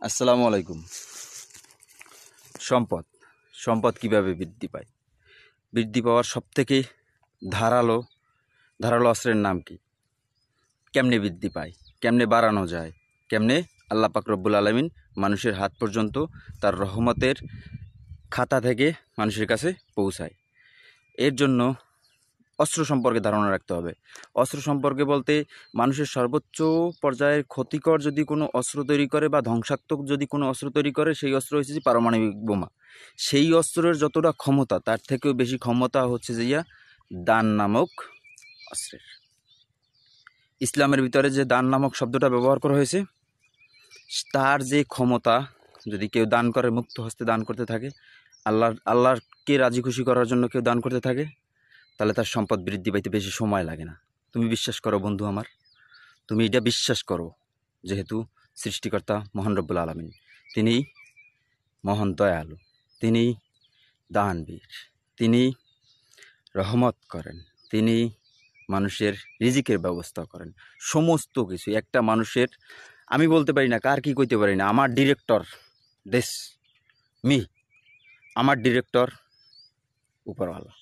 আসসালামু আলাইকুম। সম্পদ সম্পদ কিভাবে বৃদ্ধি পায়? বৃদ্ধি পাওয়ার সবথেকে ধারালো ধারালো অস্ত্রের নাম কি? কেমনে বৃদ্ধি পায়? কেমনে বাড়ানো যায়? কেমনে আল্লাহ পাক রব্বুল আলামিন মানুষের হাত পর্যন্ত তার রহমতের খাতা থেকে মানুষের কাছে পৌঁছায়? এর জন্য অস্ত্র সম্পর্কে ধারণা রাখতে হবে। অস্ত্র সম্পর্কে বলতে মানুষের সর্বোচ্চ পর্যায়ের ক্ষতিকর যদি কোনো অস্ত্র তৈরি করে বা ধ্বংসাত্মক যদি কোনো অস্ত্র তৈরি করে, সেই অস্ত্র হচ্ছে যে পারমাণবিক বোমা। সেই অস্ত্রের যতটা ক্ষমতা, তার থেকেও বেশি ক্ষমতা হচ্ছে যে দান নামক অস্ত্রের। ইসলামের ভিতরে যে দান নামক শব্দটা ব্যবহার করা হয়েছে, তার যে ক্ষমতা, যদি কেউ দান করে, মুক্ত হস্তে দান করতে থাকে, আল্লাহকে রাজি খুশি করার জন্য কেউ দান করতে থাকে, তাহলে তার সম্পদ বৃদ্ধি পাইতে বেশি সময় লাগে না। তুমি বিশ্বাস করো বন্ধু আমার, তুমি এটা বিশ্বাস করো, যেহেতু সৃষ্টিকর্তা মহান রব্বুল আলামিন, তিনিই মহান দয়ালু, তিনিই দানবীর, তিনি রহমত করেন, তিনি মানুষের রিজিকের ব্যবস্থা করেন, সমস্ত কিছু একটা মানুষের। আমি বলতে পারি না, কার কি কইতে পারি না, আমার ডিরেক্টর দেশ মি, আমার ডিরেক্টর উপরওয়ালা।